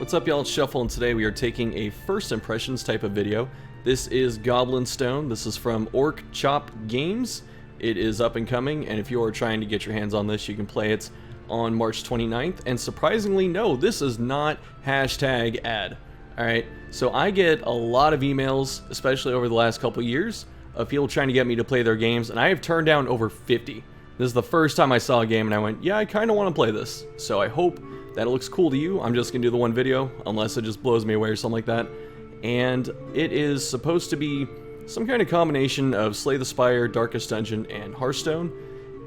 What's up, y'all? It's Shuffle, and today we are taking a first impressions type of video. This is Goblin Stone. This is from Orc Chop Games. It is up and coming, and if you are trying to get your hands on this, you can play it on March 29th. And surprisingly, no, this is not hashtag ad. Alright, so I get a lot of emails, especially over the last couple years, of people trying to get me to play their games, and I have turned down over 50. This is the first time I saw a game and I went, yeah, I kind of want to play this. So I hope that it looks cool to you. I'm just going to do the one video, unless it just blows me away or something like that. And it is supposed to be some kind of combination of Slay the Spire, Darkest Dungeon, and Hearthstone.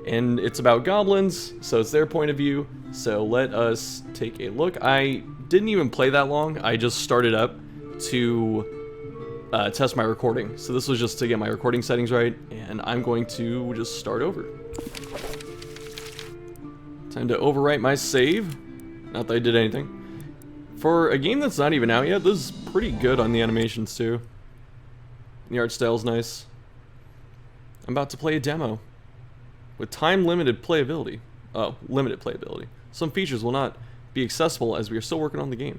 And it's about goblins, so it's their point of view. So let us take a look. I didn't even play that long. I just started up to test my recording. So this was just to get my recording settings right, and I'm going to just start over. Time to overwrite my save. Not that I did anything. For a game that's not even out yet, this is pretty good on the animations too. The art style's nice. I'm about to play a demo with time-limited playability. Oh, limited playability. Some features will not be accessible as we are still working on the game.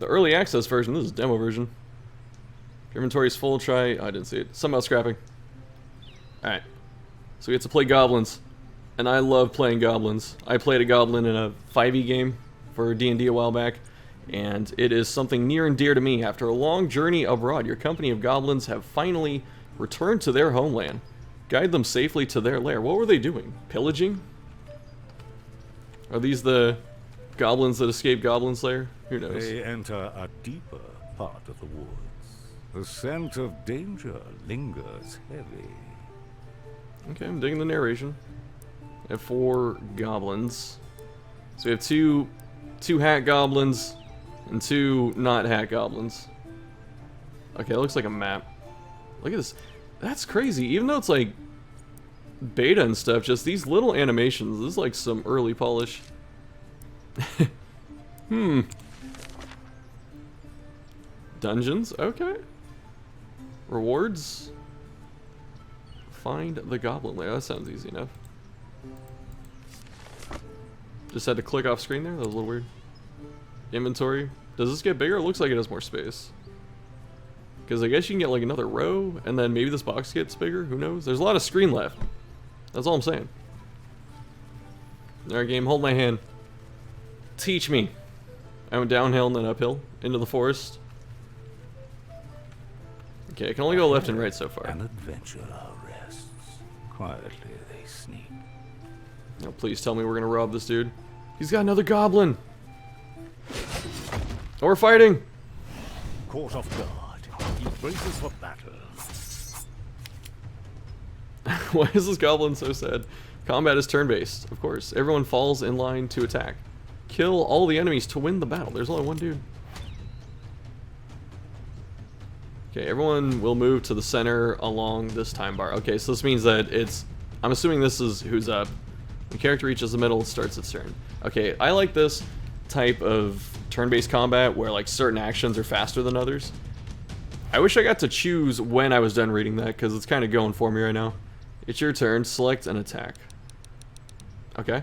The early access version, this is demo version. Your inventory is full, try... Oh, I didn't see it. Something about scrapping. Alright. So we get to play goblins. And I love playing goblins. I played a goblin in a 5e game for D&D a while back, and it is something near and dear to me. After a long journey abroad, your company of goblins have finally returned to their homeland. Guide them safely to their lair. What were they doing? Pillaging? Are these the goblins that escaped Goblin's lair? Who knows? They enter a deeper part of the woods. The scent of danger lingers heavy. Okay, I'm digging the narration. I have 4 goblins. So we have two hat goblins and 2 not hat goblins. Okay, it looks like a map. Look at this. That's crazy. Even though it's like beta and stuff, just these little animations. This is like some early polish. Dungeons? Okay. Rewards? Find the goblin lair. That sounds easy enough. Just had to click off screen there? That was a little weird. Inventory. Does this get bigger? It looks like it has more space. Because I guess you can get like another row, and then maybe this box gets bigger. Who knows? There's a lot of screen left. That's all I'm saying. Alright, game, hold my hand. Teach me. I went downhill and then uphill into the forest. Okay, I can only go left and right so far. An adventurer rests. Quietly they sneak. No, please tell me we're gonna rob this dude. He's got another goblin. Oh, we're fighting. Caught off guard, he braces for battle. Why is this goblin so sad? Combat is turn-based, of course. Everyone falls in line to attack. Kill all the enemies to win the battle. There's only one dude. Okay, everyone will move to the center along this time bar. Okay, so this means that it's... I'm assuming this is who's up. The character reaches the middle, it starts its turn. Okay, I like this type of turn-based combat where like certain actions are faster than others. I wish I got to choose when I was done reading that, because it's kind of going for me right now. It's your turn, select an attack. Okay.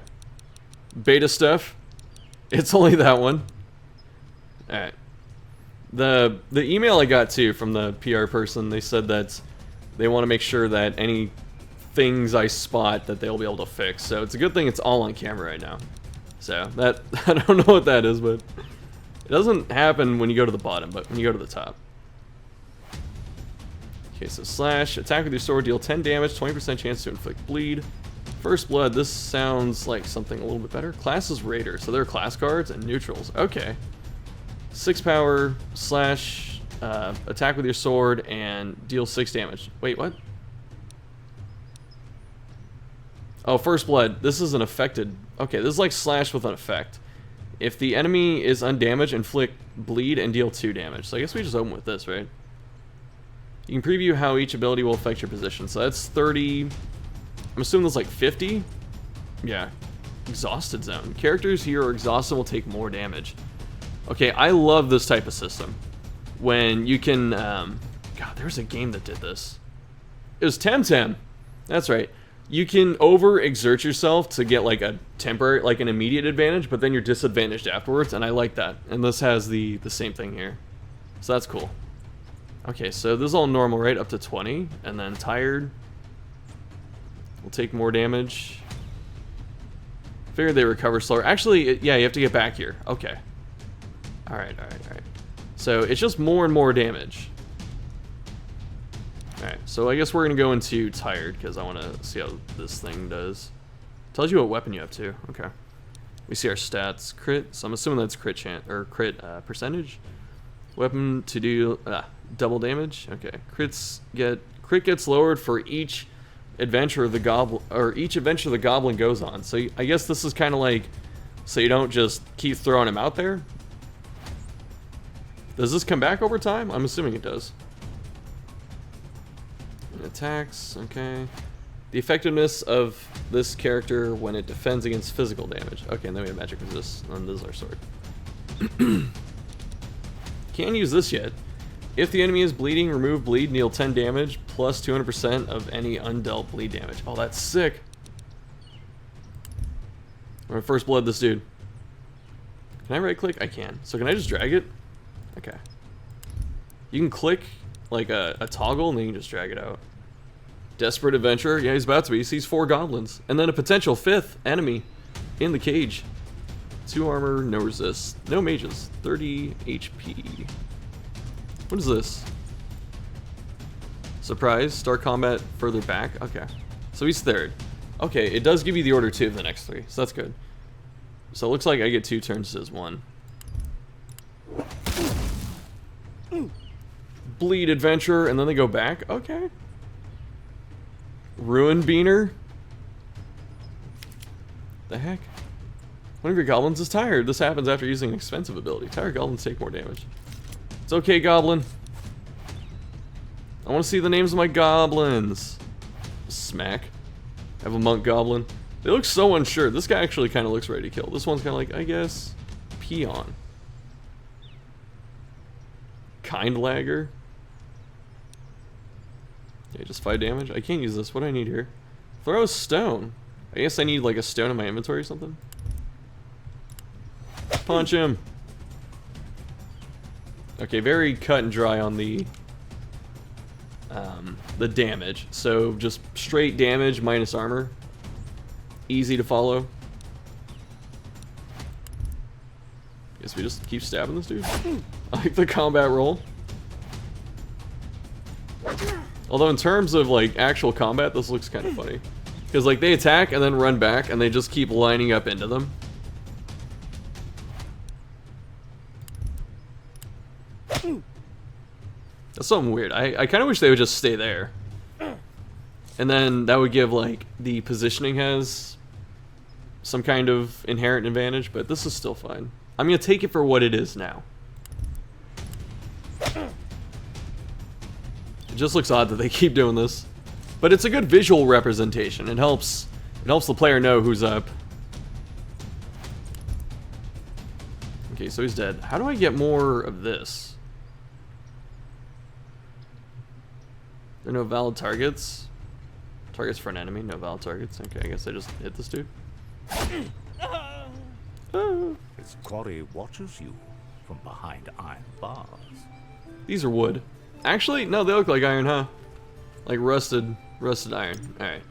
Beta stuff. It's only that one. Alright. The email I got too from the PR person, they said that they want to make sure that any things I spot that they'll be able to fix. So it's a good thing it's all on camera right now. So that, I don't know what that is, but it doesn't happen when you go to the bottom, but when you go to the top. Okay, so slash, attack with your sword, deal 10 damage, 20% chance to inflict bleed. First blood, this sounds like something a little bit better. Class is Raider, so they're class cards and neutrals. Okay. 6 power, slash, attack with your sword, and deal 6 damage. Wait, what? Oh, first blood. This is an affected... Okay, this is like slash with an effect. If the enemy is undamaged, inflict bleed and deal 2 damage. So I guess we just open with this, right? You can preview how each ability will affect your position. So that's 30... I'm assuming that's like 50? Yeah. Exhausted zone. Characters here are exhausted will take more damage. Okay, I love this type of system. When you can... God, there was a game that did this. It was Temtem. That's right. You can overexert yourself to get like a temporary, like an immediate advantage, but then you're disadvantaged afterwards, and I like that. And this has the same thing here. So that's cool. Okay, so this is all normal, right? Up to 20, and then tired. We'll take more damage. Figured they recover slower. Actually, yeah, you have to get back here. Okay. Alright. So it's just more and more damage. Alright, so I guess we're going to go into tired, because I want to see how this thing does. Tells you what weapon you have, too. Okay. We see our stats. Crit, so I'm assuming that's crit chance, or crit percentage. Weapon to do double damage. Okay. Crit gets lowered for each adventure the goblin goes on. So I guess this is kind of like, so you don't just keep throwing him out there. Does this come back over time? I'm assuming it does. And attacks, okay. The effectiveness of this character when it defends against physical damage. Okay, and then we have magic resist, and this is our sword. Can't use this yet. If the enemy is bleeding, remove bleed, deal 10 damage, plus 200% of any undealt bleed damage. Oh, that's sick. I'm gonna first blood this dude. Can I right click? I can. So can I just drag it? Okay. You can click like a toggle and then you can just drag it out. Desperate adventurer. Yeah, he's about to be. He sees 4 goblins. And then a potential 5th enemy in the cage. 2 armor, no resist. No mages. 30 HP. What is this? Surprise. Start combat further back. Okay. So he's 3rd. Okay, it does give you the order 2 of the next 3. So that's good. So it looks like I get 2 turns as 1. Bleed adventurer, and then they go back. Okay. Ruin beaner. The heck? One of your goblins is tired. This happens after using an expensive ability. Tired goblins take more damage. It's okay, goblin. I want to see the names of my goblins. Smack. I have a monk goblin. They look so unsure. This guy actually kind of looks ready to kill. This one's kind of like, I guess, peon. Kind lagger. Okay, just 5 damage. I can't use this. What do I need here? Throw a stone. I guess I need like a stone in my inventory or something. Punch him. Okay, very cut and dry on the damage. So just straight damage minus armor. Easy to follow. Guess we just keep stabbing this dude. I like the combat roll. Although in terms of like actual combat, this looks kind of funny. Because like they attack and then run back and they just keep lining up into them. That's something weird. I kind of wish they would just stay there. And then that would give like the positioning has some kind of inherent advantage, but this is still fine. I'm going to take it for what it is now. It just looks odd that they keep doing this. But it's a good visual representation. It helps the player know who's up. Okay, so he's dead. How do I get more of this? There are no valid targets. Targets for an enemy, no valid targets. Okay, I guess I just hit this dude. His quarry watches you from behind iron bars. These are wood. Actually, no, they look like iron, huh? Like rusted iron. Alright.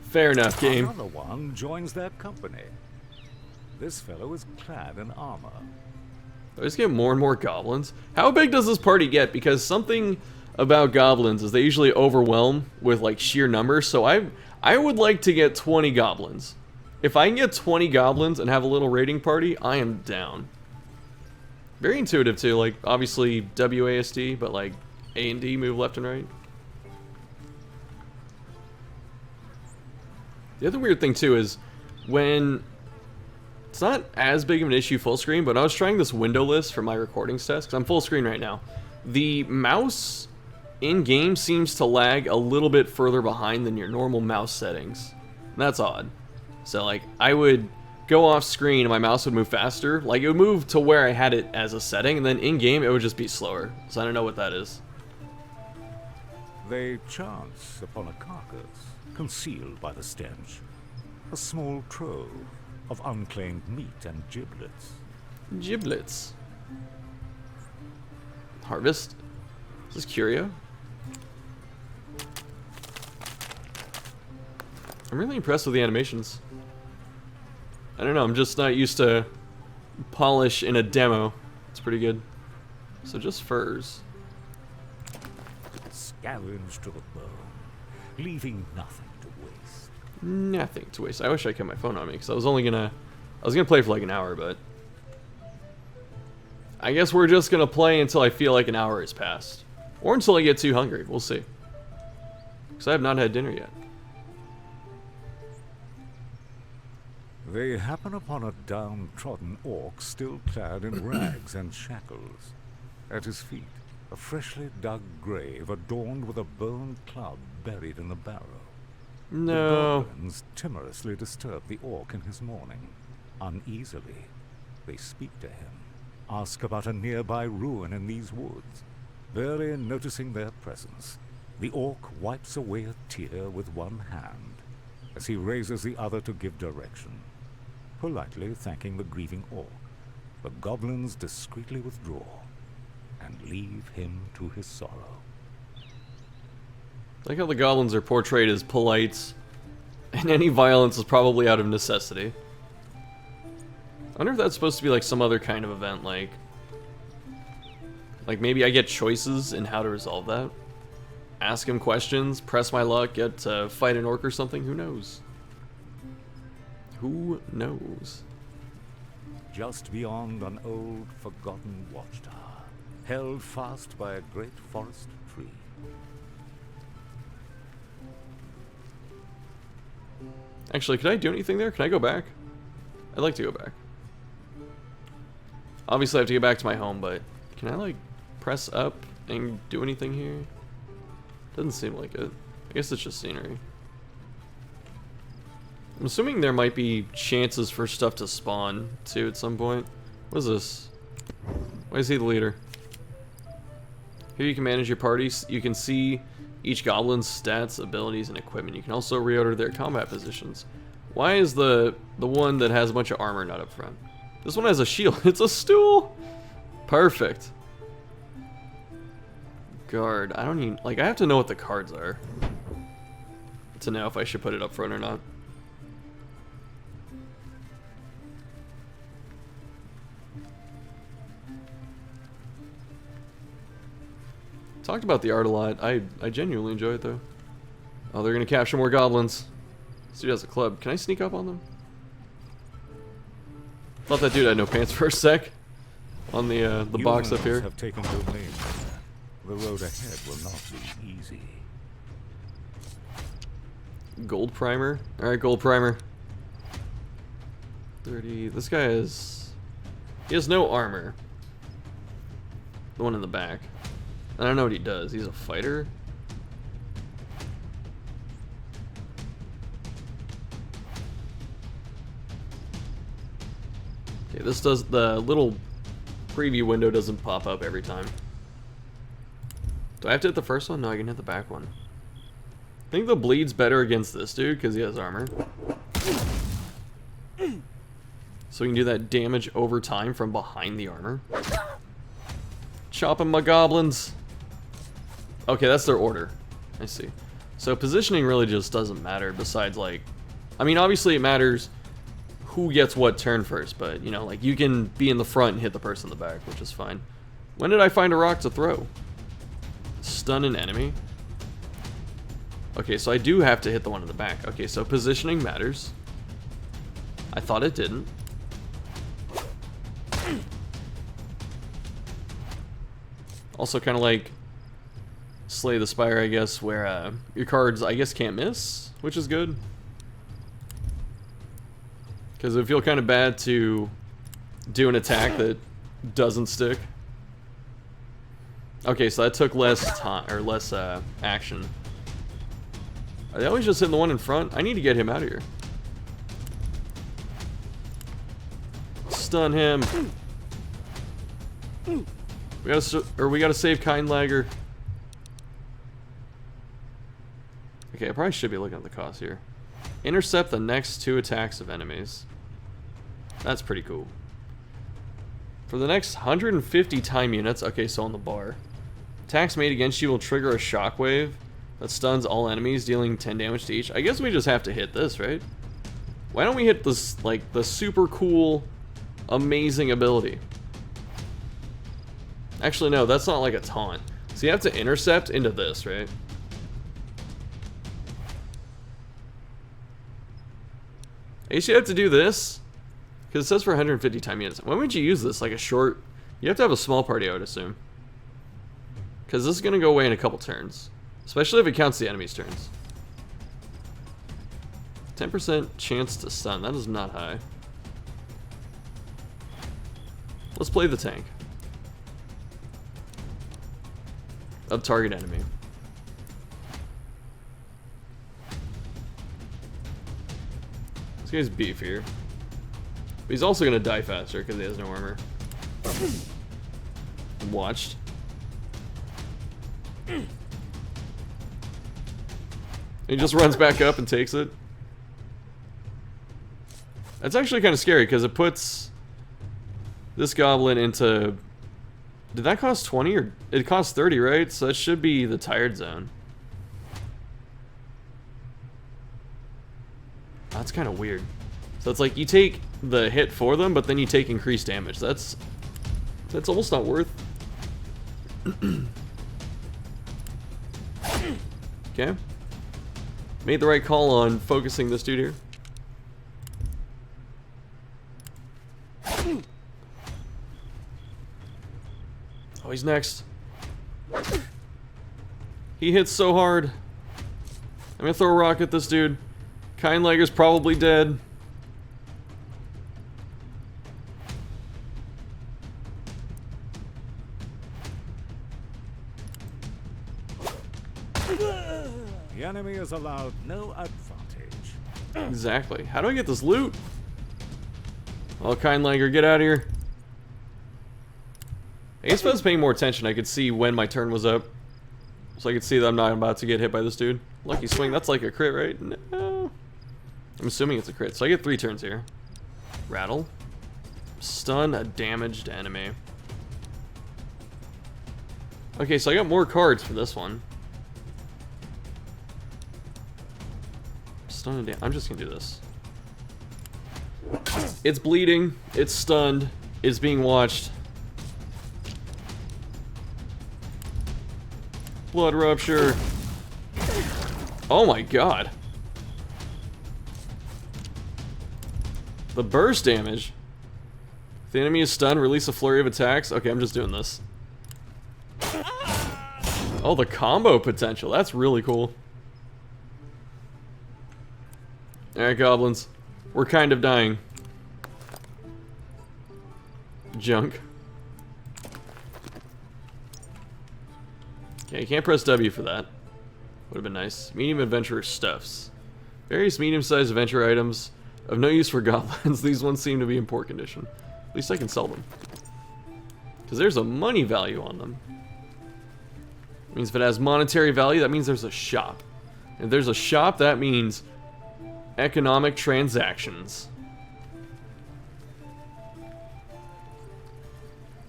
Fair enough, game. Another one joins their company. This fellow is clad in armor. I just get more and more goblins. How big does this party get? Because something about goblins is they usually overwhelm with like sheer numbers. So I would like to get 20 goblins. If I can get 20 goblins and have a little raiding party, I am down. Very intuitive too, like obviously WASD, but like A and D move left and right. The other weird thing too is when it's not as big of an issue full screen, but I was trying this windowless for my recordings test because I'm full screen right now. The mouse in game seems to lag a little bit further behind than your normal mouse settings. That's odd. So like I would go off screen and my mouse would move faster. Like it would move to where I had it as a setting, and then in game it would just be slower. So I don't know what that is. They chance upon a carcass. concealed by the stench, a small trove of unclaimed meat and giblets. Giblets. Harvest. Is this curio? I'm really impressed with the animations. I don't know, I'm just not used to polish in a demo. It's pretty good. So just furs. Scavenged to the bone, leaving nothing to waste. Nothing to waste. I wish I kept my phone on me because I was gonna play for like an hour, but I guess we're just gonna play until I feel like an hour has passed, or until I get too hungry. We'll see. Because I have not had dinner yet. They happen upon a downtrodden orc still clad in rags and shackles. At his feet, a freshly dug grave adorned with a bone club buried in the barrow. No. The goblins timorously disturb the orc in his mourning. Uneasily, they speak to him, ask about a nearby ruin in these woods. Barely noticing their presence, the orc wipes away a tear with one hand as he raises the other to give direction. Politely thanking the grieving orc, the goblins discreetly withdraw and leave him to his sorrow. I like how the goblins are portrayed as polite, and any violence is probably out of necessity. I wonder if that's supposed to be like some other kind of event, like maybe I get choices in how to resolve that. Ask him questions, press my luck, get to fight an orc or something, who knows? Who knows? Just beyond an old, forgotten watchtower, held fast by a great forest tree. Actually, could I do anything there? Can I go back? I'd like to go back. Obviously, I have to get back to my home, but can I, like, press up and do anything here? Doesn't seem like it. I guess it's just scenery. I'm assuming there might be chances for stuff to spawn, too, at some point. What is this? Why is he the leader? Here you can manage your parties. You can see each goblin's stats, abilities, and equipment. You can also reorder their combat positions. Why is the one that has a bunch of armor not up front? This one has a shield. It's a stool! Perfect. Guard. I don't even... Like, I have to know what the cards are to know if I should put it up front or not. Talked about the art a lot. I genuinely enjoy it though. Oh, they're gonna capture more goblins. This dude has a club. Can I sneak up on them? Thought that dude had no pants for a sec. On the box up here. Have taken domain. The road ahead will not be easy. Gold primer. All right, gold primer. 30. This guy is. He has no armor. The one in the back. I don't know what he does. He's a fighter? Okay, this does... The little preview window doesn't pop up every time. Do I have to hit the first one? No, I can hit the back one. I think the bleed's better against this dude because he has armor. So we can do that damage over time from behind the armor. Chopping my goblins. Okay, that's their order. I see. So positioning really just doesn't matter besides, like... I mean, obviously it matters who gets what turn first, but, you know, like, you can be in the front and hit the person in the back, which is fine. When did I find a rock to throw? Stun an enemy. Okay, so I do have to hit the one in the back. Okay, so positioning matters. I thought it didn't. Also kind of like Slay the Spire, I guess, where your cards, I guess, can't miss, which is good. Because it would feel kind of bad to do an attack that doesn't stick. Okay, so that took less time, or less action. Are they always just hitting the one in front? I need to get him out of here. Stun him. We gotta save Kind Lagger. Okay, I probably should be looking at the cost here. Intercept the next 2 attacks of enemies. That's pretty cool. For the next 150 time units, okay, so on the bar. Attacks made against you will trigger a shockwave that stuns all enemies, dealing 10 damage to each. I guess we just have to hit this, right? Why don't we hit this, like, the super cool, amazing ability? Actually, no, that's not like a taunt. So you have to intercept into this, right? I guess you have to do this, because it says for 150 time units. When would you use this? Like a short... You have to have a small party, I would assume. Because this is going to go away in a couple turns. Especially if it counts the enemy's turns. 10% chance to stun. That is not high. Let's play the tank. Of target enemy. This guy's beefier. But he's also going to die faster because he has no armor. Watched. He just runs back up and takes it. That's actually kind of scary because it puts this goblin into... Did that cost 20 or... It cost 30, right? So that should be the tired zone. That's kind of weird. So it's like you take the hit for them, but then you take increased damage. That's almost not worth. Okay. Made the right call on focusing this dude here. Oh, he's next. He hits so hard. I'm gonna throw a rock at this dude. Kindlegger's probably dead. The enemy is allowed no advantage. Exactly. How do I get this loot? Oh, Kindlegger, get out of here. I guess if I was paying more attention, I could see when my turn was up. So I could see that I'm not about to get hit by this dude. Lucky swing, that's like a crit, right? No. I'm assuming it's a crit. So I get 3 turns here. Rattle. Stun a damaged enemy. Okay, so I got more cards for this one. Stun a I'm just gonna do this. It's bleeding. It's stunned. It's being watched. Blood rupture. Oh my god. The burst damage. If the enemy is stunned, release a flurry of attacks. Okay, I'm just doing this. Oh, the combo potential. That's really cool. Alright, goblins. We're kind of dying. Junk. Okay, you can't press W for that. Would have been nice. Medium adventurer stuffs. Various medium-sized adventure items of no use for goblins. These ones seem to be in poor condition. At least I can sell them. Because there's a money value on them. It means if it has monetary value, that means there's a shop. If there's a shop, that means economic transactions.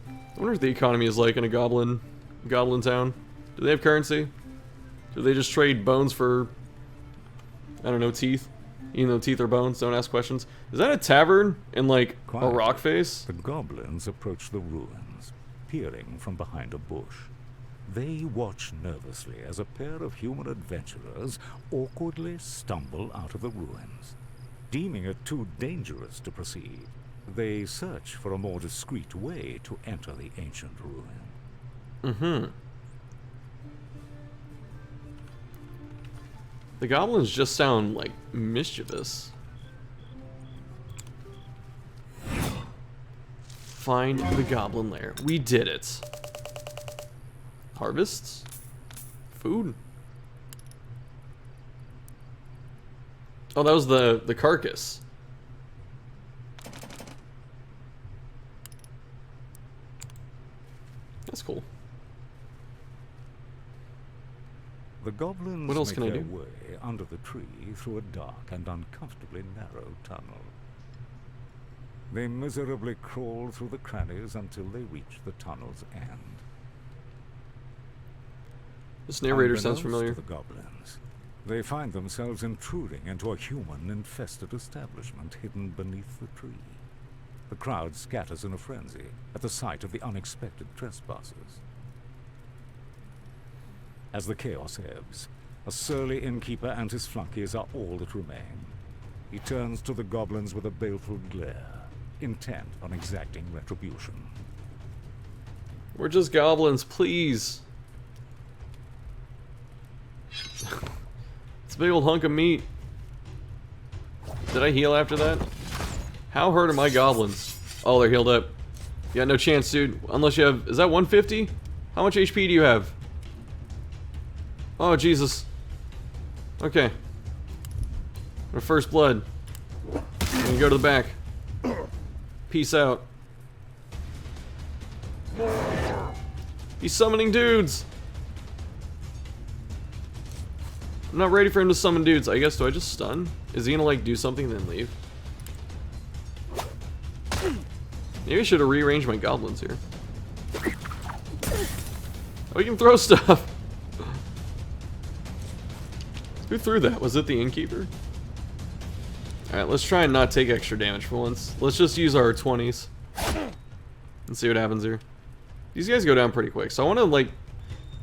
I wonder what the economy is like in a goblin town. Do they have currency? Do they just trade bones for, I don't know, teeth? Even though teeth are bones, don't ask questions. Is that a tavern in, like, a rock face? The goblins approach the ruins, peering from behind a bush. They watch nervously as a pair of human adventurers awkwardly stumble out of the ruins. Deeming it too dangerous to proceed, they search for a more discreet way to enter the ancient ruin. Mm-hmm. The goblins just sound, like, mischievous. Find the goblin lair. We did it. Harvests? Food? Oh, that was the carcass. That's cool. The goblins What else make can I their do? way under the tree through a dark and uncomfortably narrow tunnel. They miserably crawl through the crannies until they reach the tunnel's end. This narrator sounds Unbeknownst familiar. to the goblins, they find themselves intruding into a human-infested establishment hidden beneath the tree. The crowd scatters in a frenzy at the sight of the unexpected trespassers. As the chaos ebbs, a surly innkeeper and his flunkies are all that remain. He turns to the goblins with a baleful glare, intent on exacting retribution. We're just goblins, please. It's a big old hunk of meat. Did I heal after that? How hurt are my goblins? Oh, they're healed up. You got no chance, dude. Unless you have... Is that 150? How much HP do you have? Oh, Jesus. Okay. Our first blood. I'm gonna go to the back. Peace out. He's summoning dudes! I'm not ready for him to summon dudes. I guess, do I just stun? Is he gonna, like, do something and then leave? Maybe I should have rearranged my goblins here. Oh, you can throw stuff! Who threw that? Was it the innkeeper? Alright, let's try and not take extra damage for once. Let's just use our 20s. And see what happens here. These guys go down pretty quick, so I want to, like,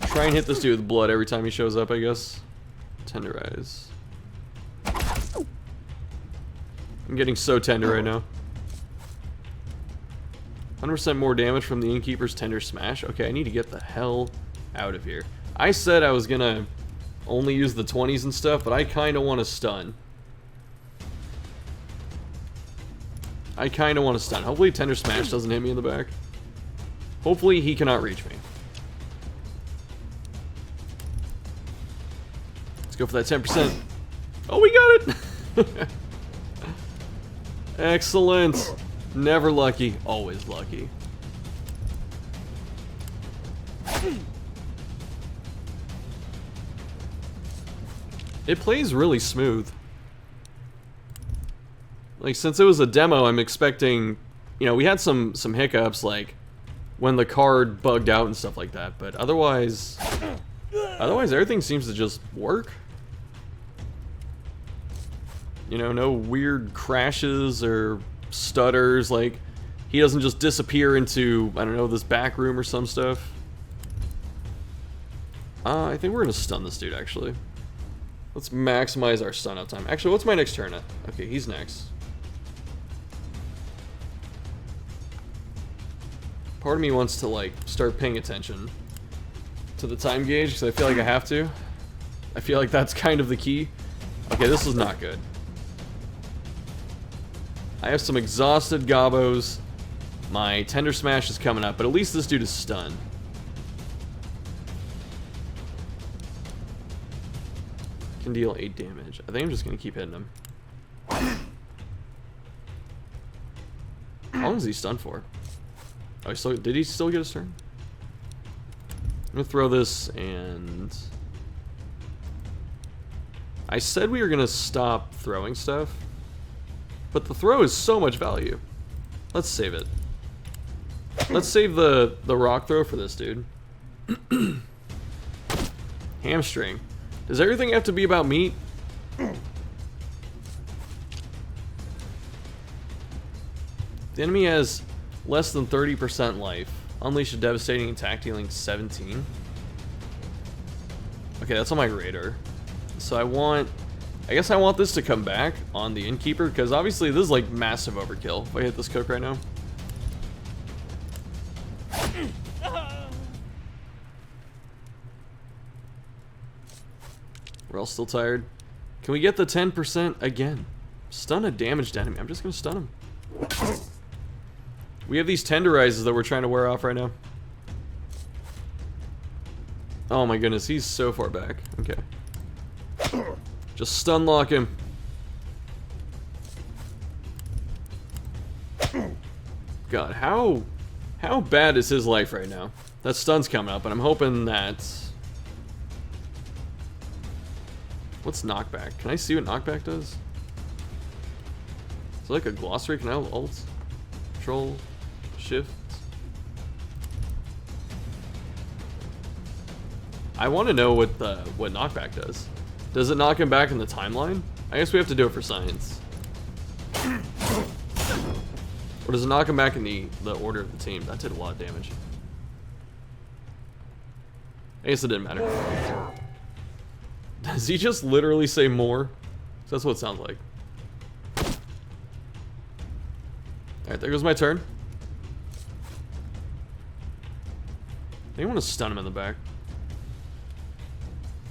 try and hit this dude with blood every time he shows up, I guess. Tenderize. I'm getting so tender right now. 100% more damage from the innkeeper's tender smash. Okay, I need to get the hell out of here. I said I was gonna only use the 20s and stuff, but I kind of want to stun. I kind of want to stun. Hopefully tender smash doesn't hit me in the back. Hopefully he cannot reach me. Let's go for that 10%. Oh, we got it! Excellent. Never lucky, always lucky. It plays really smooth. Like, since it was a demo, I'm expecting... You know, we had some hiccups, like, when the card bugged out and stuff like that, but otherwise... Otherwise, everything seems to just work. You know, no weird crashes or stutters, like, he doesn't just disappear into, I don't know, this back room or some stuff. I think we're gonna stun this dude, actually. Let's maximize our stun up time. Actually, what's my next turn at? Okay, he's next. Part of me wants to, like, start paying attention to the time gauge, because I feel like I have to. I feel like that's kind of the key. Okay, this is not good. I have some exhausted gobbos. My tender smash is coming up, but at least this dude is stunned. Can deal 8 damage. I think I'm just gonna keep hitting him. How long is he stunned for? Oh, did he still get his turn? I'm gonna throw this, and I said we were gonna stop throwing stuff, but the throw is so much value. Let's save it. Let's save the rock throw for this dude. Hamstring. Does everything have to be about meat? The enemy has less than 30% life. Unleash a devastating attack dealing 17. Okay, that's on my radar. So I guess I want this to come back on the innkeeper, because obviously this is like massive overkill if I hit this cook right now. We're all still tired. Can we get the 10% again? Stun a damaged enemy. I'm just gonna stun him. We have these tenderizers that we're trying to wear off right now. Oh my goodness, he's so far back. Okay. Just stun lock him. God, how bad is his life right now? That stun's coming up, and I'm hoping that What's knockback? Can I see what knockback does? Is it like a glossary? Can I alt? Control? Shift? I want to know what knockback does. Does it knock him back in the timeline? I guess we have to do it for science. Or does it knock him back in the order of the team? That did a lot of damage. I guess it didn't matter. Does he just literally say more? That's what it sounds like. Alright, there goes my turn. I think I want to stun him in the back.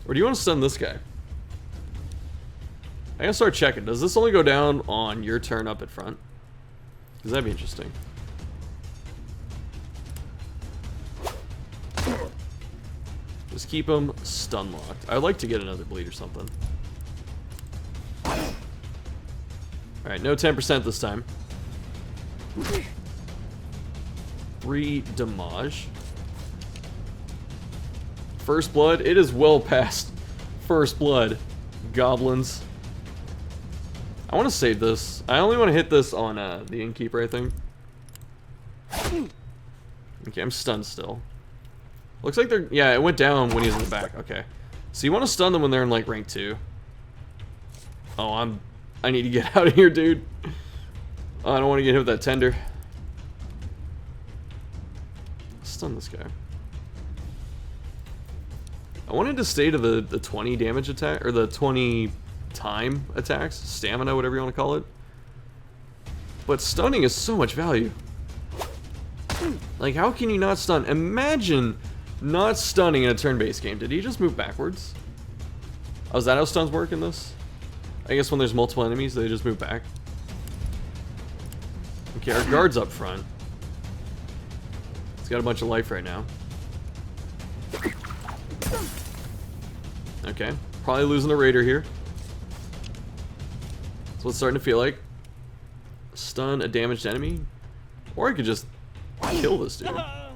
Or do you want to stun this guy? I gotta start checking. Does this only go down on your turn up at front? Because that'd be interesting. Just keep him stun locked. I'd like to get another bleed or something. Alright, no 10% this time. 3 damage. First blood. It is well past first blood. Goblins. I want to save this. I only want to hit this on the innkeeper, I think. Okay, I'm stunned still. Looks like they're... Yeah, it went down when he was in the back. Okay. So you want to stun them when they're in, like, rank 2. Oh, I need to get out of here, dude. Oh, I don't want to get hit with that tender. Stun this guy. I wanted to stay to the 20 damage attack, or the 20 time attacks, stamina, whatever you want to call it. But stunning is so much value. Like, how can you not stun? Imagine not stunning in a turn-based game. Did he just move backwards? Oh, is that how stuns work in this? I guess when there's multiple enemies, they just move back. Okay, our guard's up front. He's got a bunch of life right now. Okay, probably losing a raider here. That's what it's starting to feel like. Stun a damaged enemy. Or I could just kill this dude. I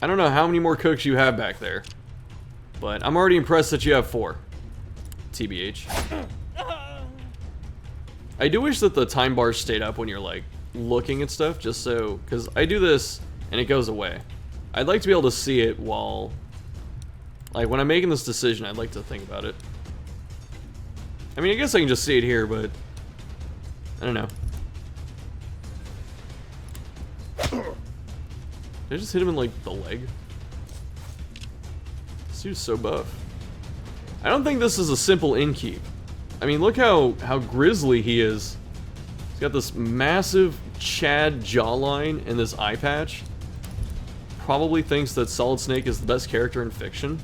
don't know how many more cooks you have back there. But I'm already impressed that you have 4. TBH. I do wish that the time bar stayed up when you're like looking at stuff, just so, because I do this and it goes away. I'd like to be able to see it while, like, when I'm making this decision, I'd like to think about it. I mean, I guess I can just see it here, but I don't know. Did I just hit him in, like, the leg? This dude's so buff. I don't think this is a simple inkeep. I mean, look how grisly he is. He's got this massive Chad jawline and this eye patch. Probably thinks that Solid Snake is the best character in fiction.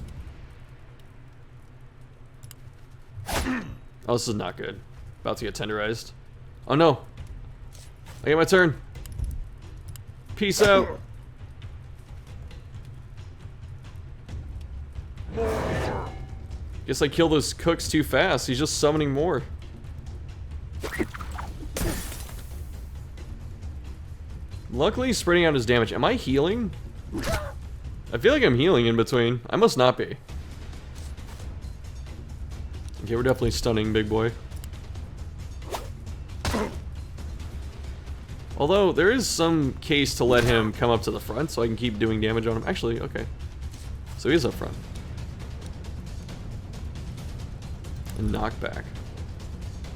Oh, this is not good. About to get tenderized. Oh no. I get my turn. Peace out. Guess I killed those cooks too fast. He's just summoning more. Luckily, he's spreading out his damage. Am I healing? I feel like I'm healing in between. I must not be. Okay, we're definitely stunning, big boy. Although, there is some case to let him come up to the front so I can keep doing damage on him. Actually, okay. So he is up front. And knockback.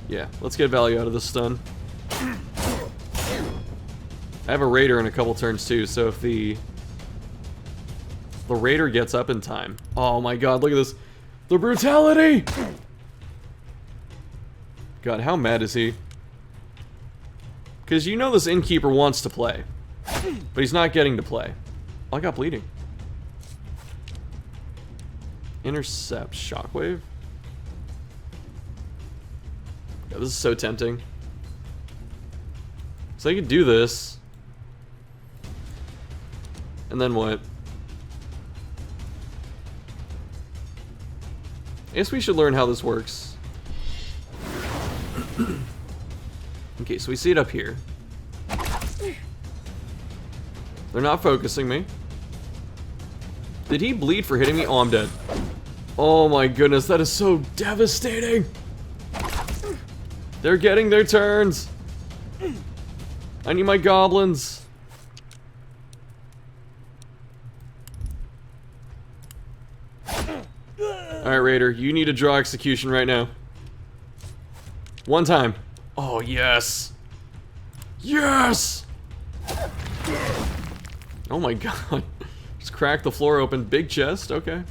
Yeah, let's get value out of this stun. I have a raider in a couple turns too, so if the raider gets up in time. Oh my god, look at this. The brutality! God, how mad is he? Because you know this innkeeper wants to play. But he's not getting to play. Oh, I got bleeding. Intercept. Shockwave? God, this is so tempting. So I could do this. And then what? I guess we should learn how this works. Okay, so we see it up here. They're not focusing me. Did he bleed for hitting me? Oh, I'm dead. Oh my goodness, that is so devastating! They're getting their turns! I need my goblins! Alright, Raider, you need to draw execution right now. One time. Oh, yes! Yes! Oh my god. Just crack the floor open. Big chest, okay.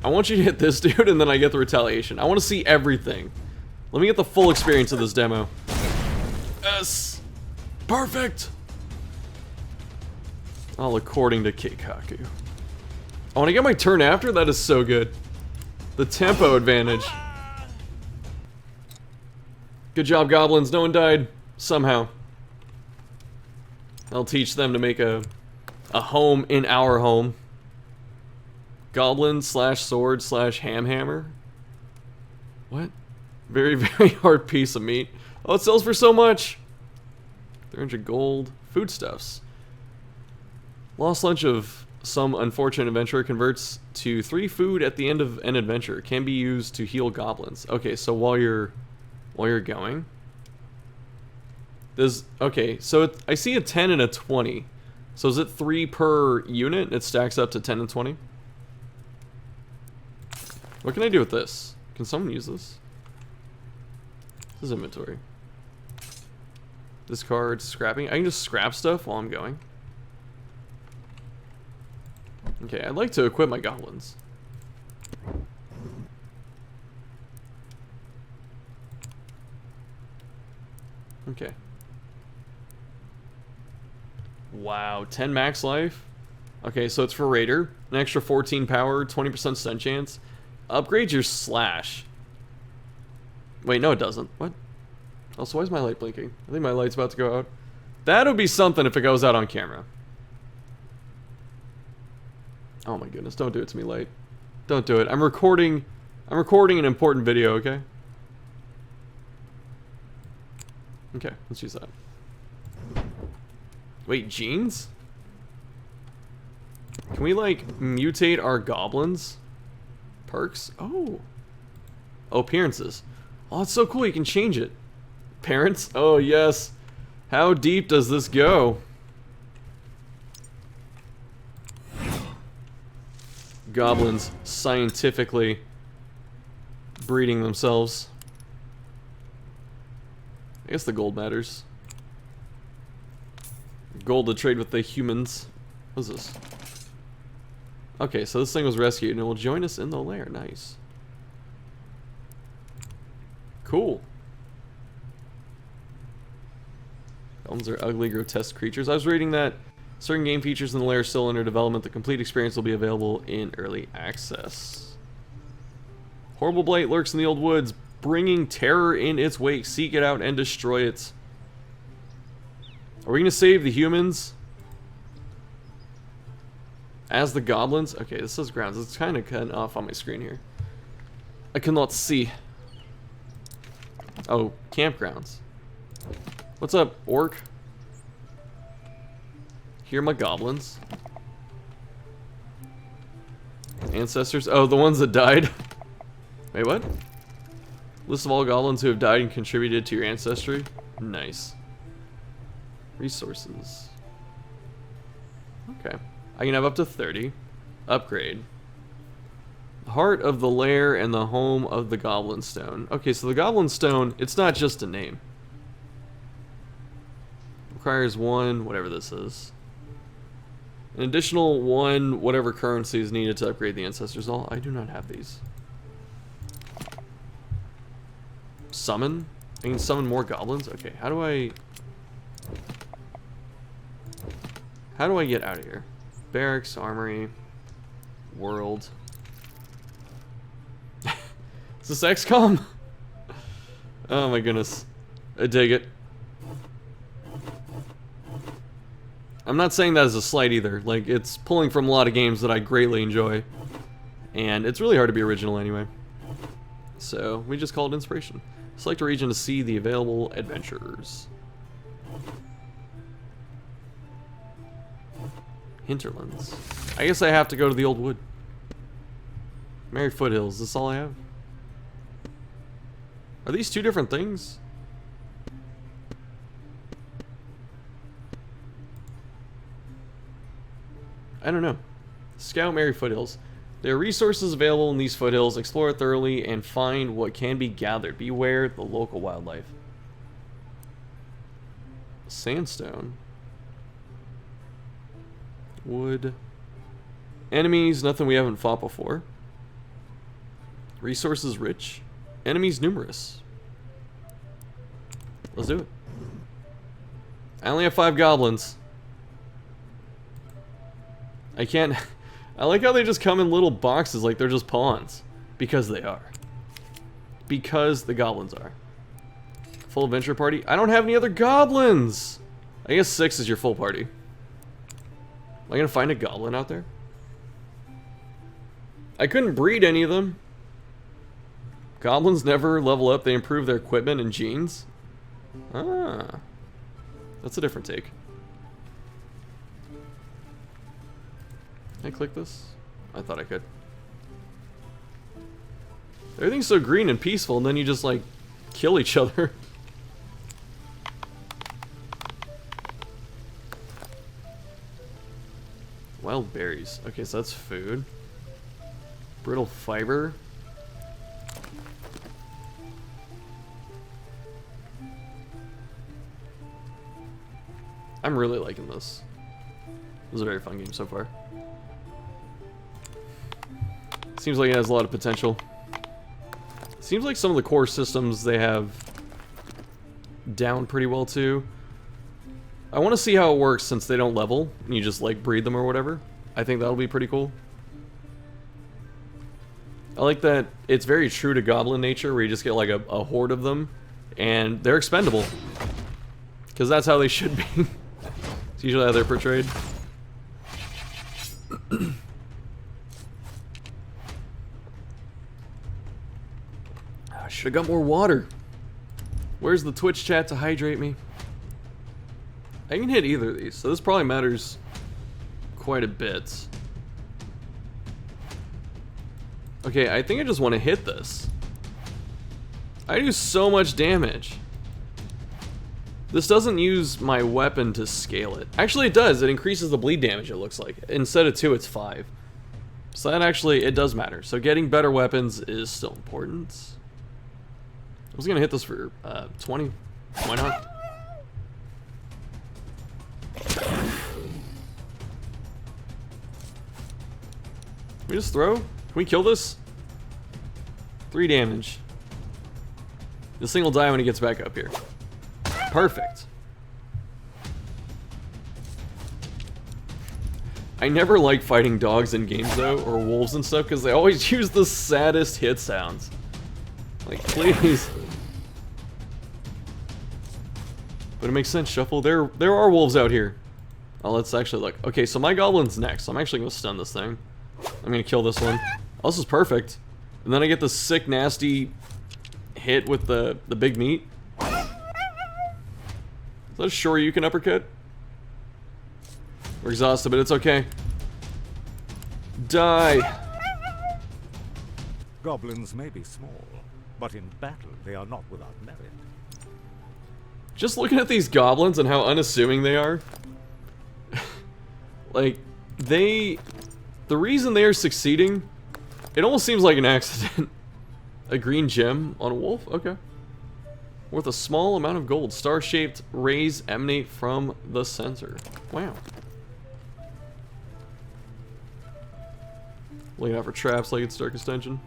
I want you to hit this dude and then I get the retaliation. I want to see everything. Let me get the full experience of this demo. Yes! Perfect! All according to Keikaku. I want to get my turn after? That is so good. The tempo advantage. Good job, goblins. No one died. Somehow. I'll teach them to make a home in our home. Goblin slash sword slash hammer. What? Very, very hard piece of meat. Oh, it sells for so much. 300 gold. Foodstuffs. Lost lunch of some unfortunate adventurer converts to 3 food at the end of an adventure. Can be used to heal goblins. Okay, so while you're going. Okay, so I see a 10 and a 20. So is it 3 per unit? It stacks up to 10 and 20. What can I do with this? Can someone use this? This is inventory. Discard, scrapping. I can just scrap stuff while I'm going. Okay, I'd like to equip my goblins. Okay. Wow, 10 max life? Okay, so it's for Raider. An extra 14 power, 20% stun chance. Upgrade your slash. Wait, no it doesn't. What? Oh, so why is my light blinking? I think my light's about to go out. That would be something if it goes out on camera. Oh my goodness, don't do it to me, light. Don't do it. I'm recording an important video, okay? Okay, let's use that. Wait, genes? Can we, like, mutate our goblins? Perks? Oh. Oh, appearances. Oh, that's so cool, you can change it. Parents? Oh, yes. How deep does this go? Goblins scientifically breeding themselves. I guess the gold matters. Gold to trade with the humans. What's this? Okay, so this thing was rescued and it will join us in the lair. Nice. Cool. Goblins are ugly, grotesque creatures. I was reading that certain game features in the lair are still under development. The complete experience will be available in early access. Horrible blight lurks in the old woods, bringing terror in its wake. Seek it out and destroy it. Are we going to save the humans? As the goblins? Okay, this says grounds. It's kind of cut off on my screen here. I cannot see. Oh, campgrounds. What's up, orc? Here are my goblins. Ancestors. Oh, the ones that died. Wait, what? List of all goblins who have died and contributed to your ancestry. Nice. Resources. Okay. I can have up to 30. Upgrade. Heart of the Lair and the home of the Goblin Stone. Okay, so the Goblin Stone, it's not just a name. Requires 1, whatever this is. An additional 1, whatever currency is needed to upgrade the Ancestors. I do not have these. Summon? I can summon more goblins? Okay, how do I get out of here? Barracks, armory, world. Is this XCOM? Oh my goodness. I dig it. I'm not saying that as a slight either. Like, it's pulling from a lot of games that I greatly enjoy. And it's really hard to be original anyway. So, we just call it inspiration. Select a region to see the available adventurers. Hinterlands. I guess I have to go to the old wood. Merry Foothills, is this all I have? Are these two different things? I don't know. Scout Merry Foothills. There are resources available in these foothills. Explore it thoroughly and find what can be gathered. Beware the local wildlife. Sandstone. Wood. Enemies, nothing we haven't fought before. Resources rich. Enemies numerous. Let's do it. I only have 5 goblins. I can't... I like how they just come in little boxes like they're just pawns. Because they are. Because the goblins are. Full adventure party? I don't have any other goblins! I guess 6 is your full party. Am I gonna find a goblin out there? I couldn't breed any of them. Goblins never level up, they improve their equipment and genes. Ah. That's a different take. Can I click this? I thought I could. Everything's so green and peaceful, and then you just, like, kill each other. Wild berries. Okay, so that's food. Brittle fiber. I'm really liking this. This is a very fun game so far. Seems like it has a lot of potential. Seems like some of the core systems they have down pretty well too. I want to see how it works since they don't level and you just like breed them or whatever. I think that'll be pretty cool. I like that it's very true to Goblin nature where you just get like a horde of them and they're expendable. Because that's how they should be. It's usually how they're portrayed. I should have got more water. Where's the Twitch chat to hydrate me? I can hit either of these, so this probably matters quite a bit. Okay, I think I just want to hit this. I do so much damage. This doesn't use my weapon to scale it. Actually, it does. It increases the bleed damage, it looks like. Instead of 2, it's 5. So that actually, it does matter. So getting better weapons is still important. I was going to hit this for 20. Why not? Can we just throw? Can we kill this? 3 damage. This thing will die when it gets back up here. Perfect. I never like fighting dogs in games though, or wolves and stuff, because they always use the saddest hit sounds. Like, please. But it makes sense, Shuffle. There are wolves out here. Oh, let's actually look. Okay, so my goblin's next. So I'm actually gonna stun this thing. I'm gonna kill this one. Oh, this is perfect. And then I get the sick, nasty hit with the big meat. Is that a sure you can uppercut? We're exhausted, but it's okay. Die! Goblins may be small, but in battle they are not without merit. Just looking at these goblins and how unassuming they are. Like, the reason they are succeeding, it almost seems like an accident. A green gem on a wolf? Okay. Worth a small amount of gold. Star-shaped rays emanate from the center. Wow. Looking out for traps like it's Darkest Dungeon.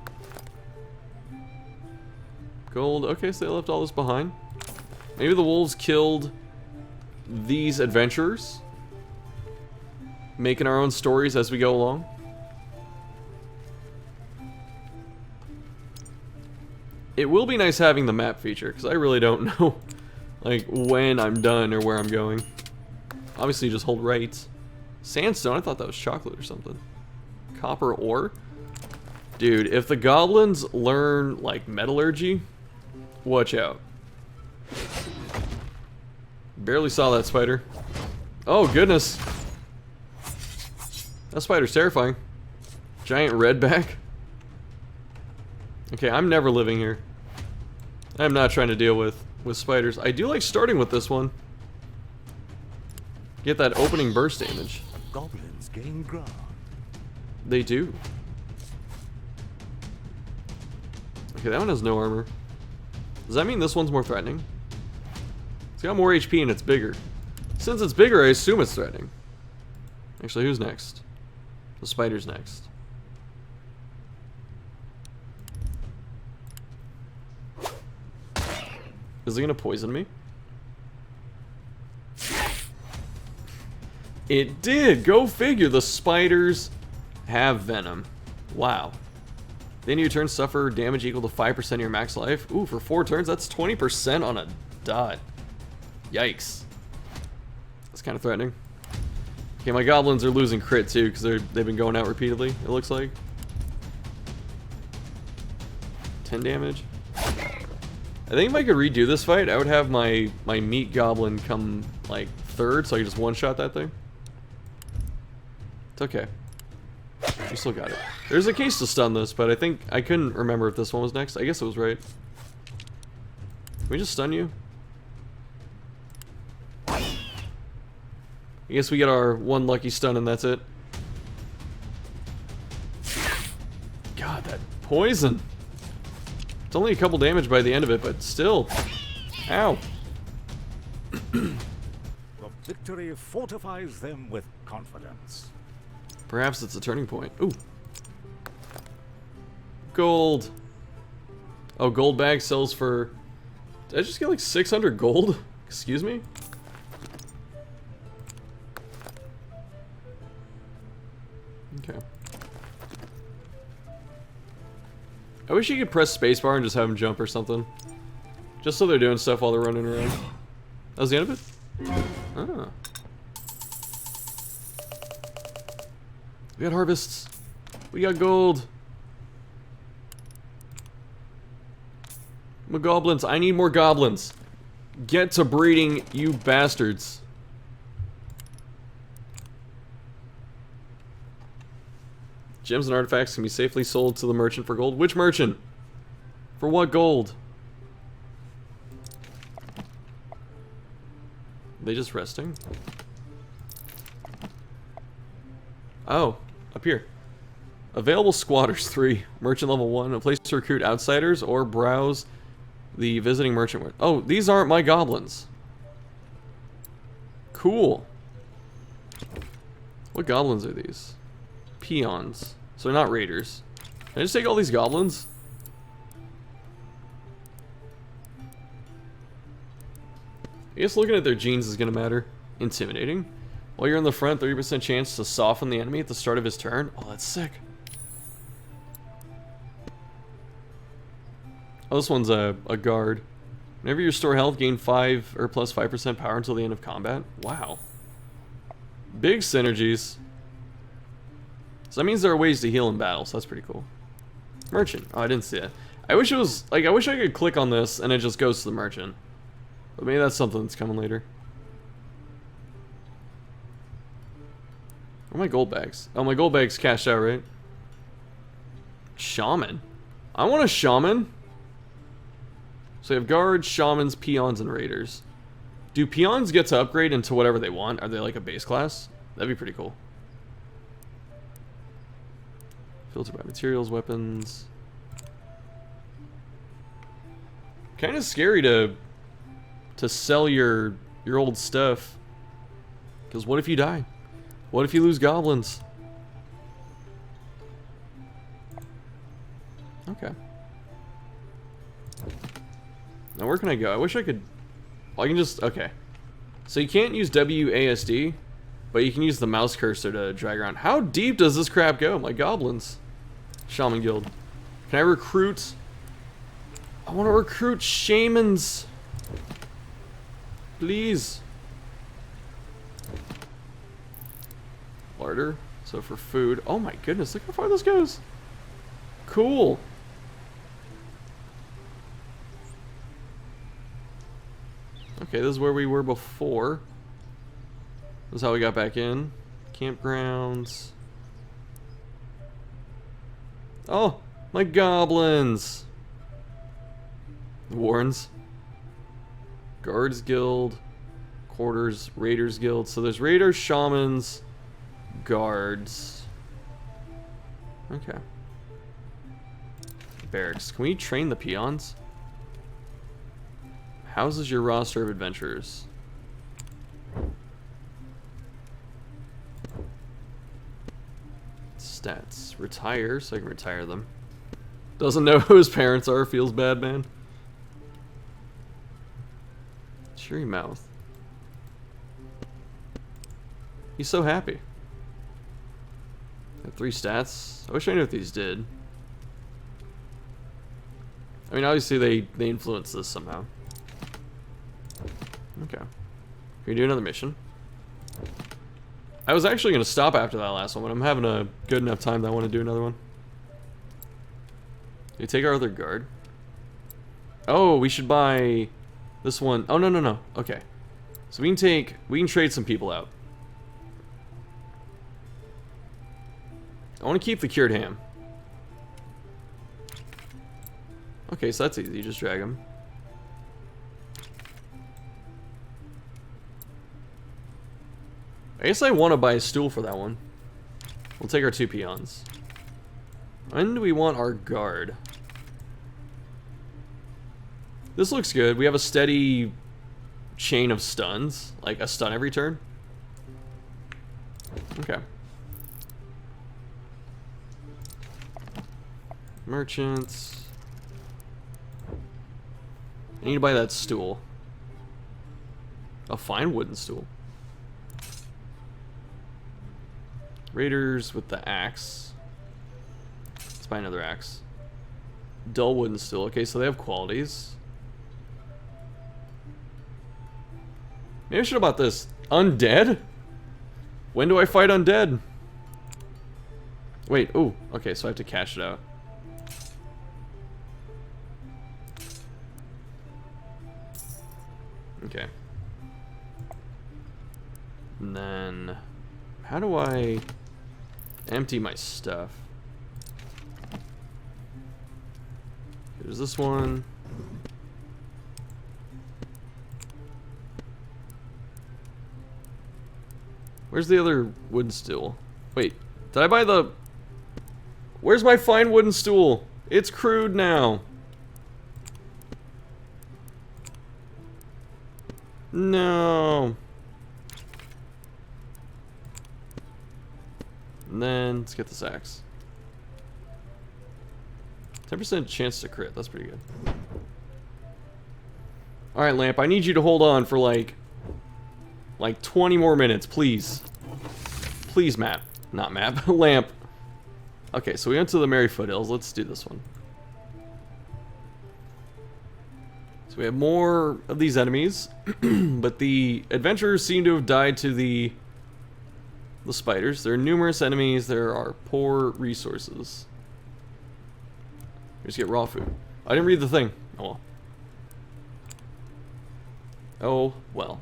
Gold. Okay, so they left all this behind. Maybe the wolves killed these adventurers. Making our own stories as we go along. It will be nice having the map feature, because I really don't know like when I'm done or where I'm going. Obviously just hold right. Sandstone, I thought that was chocolate or something. Copper ore? Dude, if the goblins learn like metallurgy, watch out. Barely saw that spider. Oh goodness. That spider's terrifying. Giant redback. Okay, I'm never living here. I'm not trying to deal with spiders. I do like starting with this one. Get that opening burst damage. Goblins gain ground. They do. Okay, that one has no armor. Does that mean this one's more threatening? It's got more HP and it's bigger. Since it's bigger, I assume it's threatening. Actually, who's next? The spider's next. Is it gonna poison me? It did! Go figure, the spiders have venom. Wow. Then your turns suffer damage equal to 5% of your max life. Ooh, for 4 turns, that's 20% on a dot. Yikes. That's kind of threatening. Okay, my goblins are losing crit too, because they've been going out repeatedly, it looks like. 10 damage. I think if I could redo this fight, I would have my meat goblin come, like, third, so I could just one-shot that thing. It's okay. You still got it. There's a case to stun this, but I think I couldn't remember if this one was next. I guess it was right. Can we just stun you? I guess we get our one lucky stun and that's it. God, that poison. It's only a couple damage by the end of it, but still. Ow. The victory fortifies them with confidence. Perhaps it's a turning point. Ooh. Gold. Oh, gold bag sells for... Did I just get like 600 gold? Excuse me? Okay. I wish you could press spacebar and just have them jump or something. Just so they're doing stuff while they're running around. That was the end of it? Ah. We got harvests. We got gold. My goblins. I need more goblins. Get to breeding, you bastards. Gems and artifacts can be safely sold to the merchant for gold. Which merchant? For what gold? Are they just resting? Oh, up here. Available squatters 3. Merchant level 1. A place to recruit outsiders or browse the visiting merchant. Oh, these aren't my goblins. Cool. What goblins are these? Peons. So they're not raiders. Can I just take all these goblins? I guess looking at their genes is going to matter. Intimidating. While you're in the front, 30% chance to soften the enemy at the start of his turn. Oh, that's sick. Oh, this one's a guard. Whenever you restore health, gain 5 or plus 5% power until the end of combat. Wow. Big synergies. So that means there are ways to heal in battle, so that's pretty cool. Merchant. Oh, I didn't see it. I wish it was, like, I wish I could click on this and it just goes to the merchant. But maybe that's something that's coming later. Where are my gold bags? Oh, my gold bags cashed out, right? Shaman. I want a shaman. So you have guards, shamans, peons, and raiders. Do peons get to upgrade into whatever they want? Are they like a base class? That'd be pretty cool. Filter by materials, weapons. Kind of scary to sell your old stuff. Because what if you die? What if you lose goblins? Okay. Now where can I go? I wish I could... I can just... Okay. So you can't use WASD, but you can use the mouse cursor to drag around. How deep does this crap go? My goblins. Shaman Guild. Can I recruit... I want to recruit shamans. Please. Larder. So for food. Oh my goodness, look how far this goes. Cool. Okay, this is where we were before. This is how we got back in. Campgrounds. Oh, my goblins. Warrens. Guards Guild. Quarters. Raiders Guild. So there's raiders, shamans, guards. Okay. Barracks. Can we train the peons? Houses your roster of adventurers. Stats. Retire, so I can retire them. Doesn't know who his parents are, feels bad, man. Cheery mouth. He's so happy. Got 3 stats. I wish I knew what these did. I mean, obviously they influence this somehow. Okay. Can we do another mission? I was actually going to stop after that last one, but I'm having a good enough time that I want to do another one. Can we take our other guard? Oh, we should buy this one. Oh, no. Okay. So we can trade some people out. I want to keep the cured ham. Okay, so that's easy. You just drag them. I guess I want to buy a stool for that one. We'll take our 2 peons. When do we want our guard? This looks good. We have a steady chain of stuns. Like a stun every turn. Okay. Merchants. I need to buy that stool. A fine wooden stool. Raiders with the axe. Let's buy another axe. Dull wooden stool. Okay, so they have qualities. Maybe I should have bought this. Undead? When do I fight undead? Wait, ooh. Okay, so I have to cash it out. Okay. And then... how do I empty my stuff? There's this one. Where's the other wooden stool? Wait, did I buy the... where's my fine wooden stool? It's crude now. No. And then, let's get this axe. 10% chance to crit, that's pretty good. Alright, Lamp, I need you to hold on for like 20 more minutes, please. Please, map. Not map, Lamp. Okay, so we went to the Merry Foothills, let's do this one. So we have more of these enemies, but the adventurers seem to have died to the spiders. There are numerous enemies. There are poor resources. Just get raw food. I didn't read the thing. Oh well. Oh well.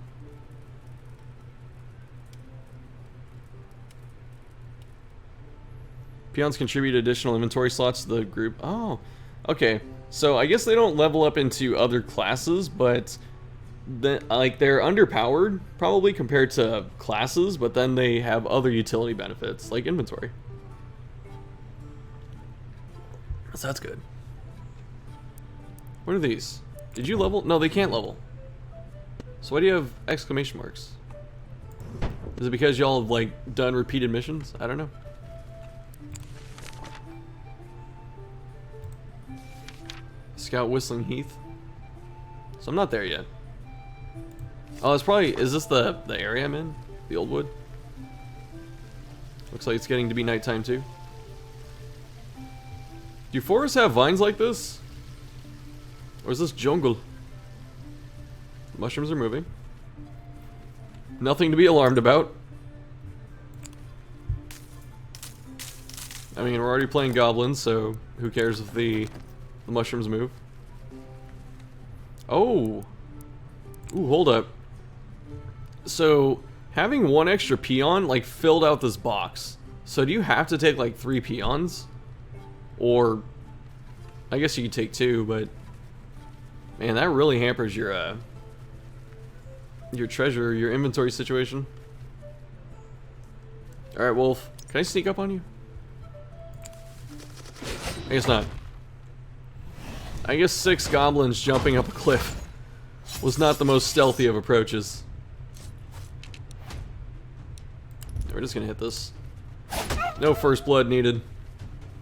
Peons contribute additional inventory slots to the group. Oh, okay. So I guess they don't level up into other classes, but like they're underpowered probably compared to classes, but then they have other utility benefits like inventory. So that's good. What are these? Did you level? No, they can't level. So why do you have exclamation marks? Is it because y'all have like done repeated missions? I don't know. Scout Whistling Heath. So I'm not there yet. Oh, it's probably... is this the area I'm in? The Old Wood? Looks like it's getting to be nighttime too. Do forests have vines like this? Or is this jungle? Mushrooms are moving. Nothing to be alarmed about. I mean, we're already playing Goblins, so who cares if the mushrooms move? Oh! Ooh, hold up. So, having one extra peon, like, filled out this box. So do you have to take, like, 3 peons? Or, I guess you could take 2, but man, that really hampers your treasure, your inventory situation. Alright, Wolf. Can I sneak up on you? I guess not. I guess 6 goblins jumping up a cliff was not the most stealthy of approaches. We're just gonna hit this. No first blood needed.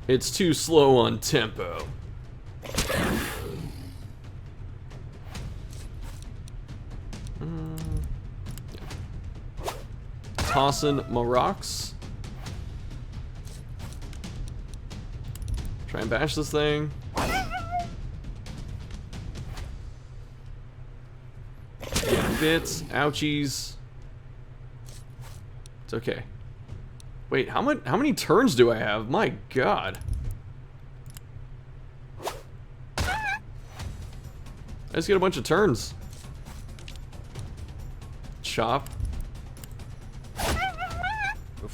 It's too slow on tempo. Tossing my rocks. Try and bash this thing. Bits, ouchies. It's okay. Wait, how many turns do I have? My God. I just get a bunch of turns. Chop.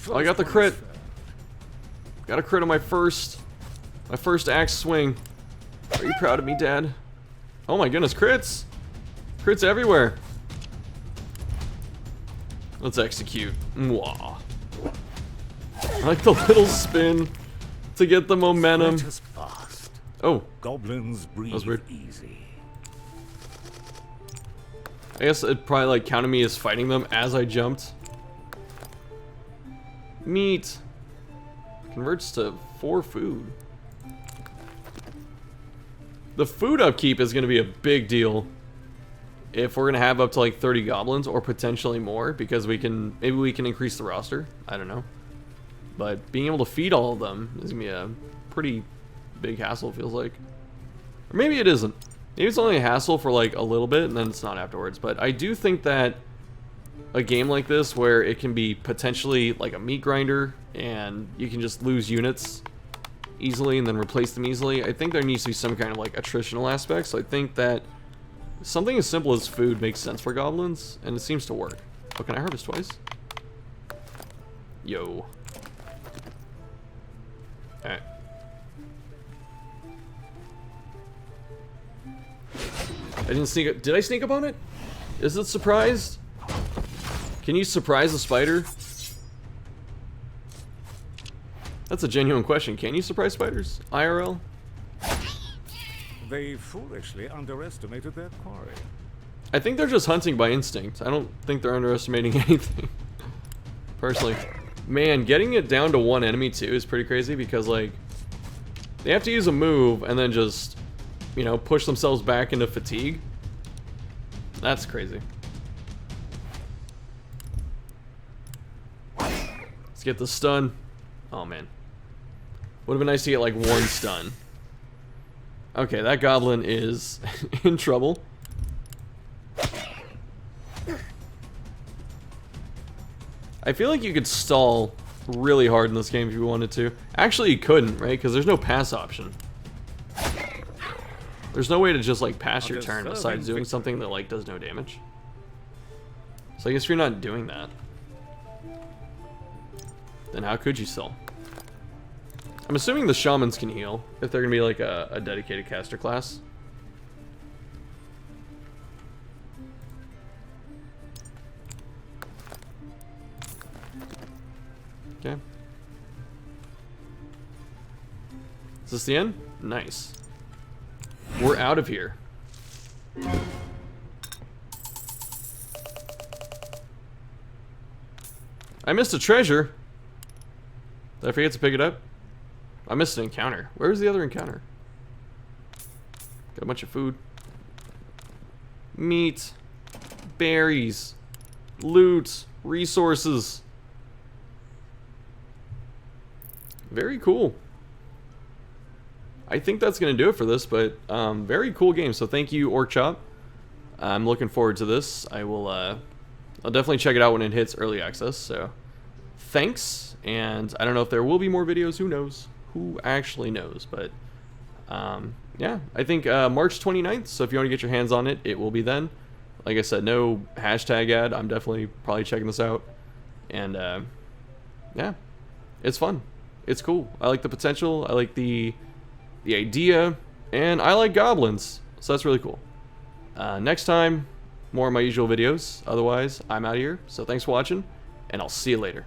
Oh, I got the crit. Got a crit on my first axe swing. Are you proud of me, Dad? Oh my goodness, crits! Crits everywhere. Let's execute. Mwah. I like the little spin to get the momentum. Oh, Goblins breathe that was weird. Easy. I guess it probably like counted me as fighting them as I jumped. Meat converts to 4 food. The food upkeep is going to be a big deal if we're going to have up to like 30 goblins or potentially more, because maybe we can increase the roster. I don't know. But being able to feed all of them is going to be a pretty big hassle, it feels like. Or maybe it isn't. Maybe it's only a hassle for like a little bit and then it's not afterwards. But I do think that a game like this, where it can be potentially like a meat grinder and you can just lose units easily and then replace them easily, I think there needs to be some kind of like attritional aspect. So I think that something as simple as food makes sense for goblins, and it seems to work. Oh, can I harvest twice? Yo. Alright. I didn't sneak up. Did I sneak up on it? Is it surprised? Can you surprise a spider? That's a genuine question. Can you surprise spiders? IRL? They foolishly underestimated their quarry. I think they're just hunting by instinct. I don't think they're underestimating anything. Personally. Man, getting it down to 1 enemy too is pretty crazy, because like they have to use a move and then just, you know, push themselves back into fatigue. That's crazy. Let's get the stun. Oh man. Would have been nice to get like 1 stun. Okay, that goblin is in trouble. I feel like you could stall really hard in this game if you wanted to. Actually, you couldn't, right? Because there's no pass option. There's no way to just like pass your turn besides doing something that like does no damage. So I guess you're not doing that. Then how could you stall? I'm assuming the shamans can heal if they're gonna be like a dedicated caster class. Okay. Is this the end? Nice. We're out of here. I missed a treasure. Did I forget to pick it up? I missed an encounter. Where was the other encounter? Got a bunch of food. Meat. Berries. Loot. Resources. Very cool. I think that's going to do it for this, but very cool game. So thank you, Orc Chop. I'm looking forward to this. I'll definitely check it out when it hits early access. So thanks, and I don't know if there will be more videos. Who knows? Who actually knows? But yeah, I think March 29th. So if you want to get your hands on it, it will be then. Like I said, no hashtag ad. I'm definitely probably checking this out, and yeah, it's fun. It's cool. I like the potential. I like the the idea, and I like goblins, so that's really cool. Next time, more of my usual videos. Otherwise, I'm out of here, so thanks for watching, and I'll see you later.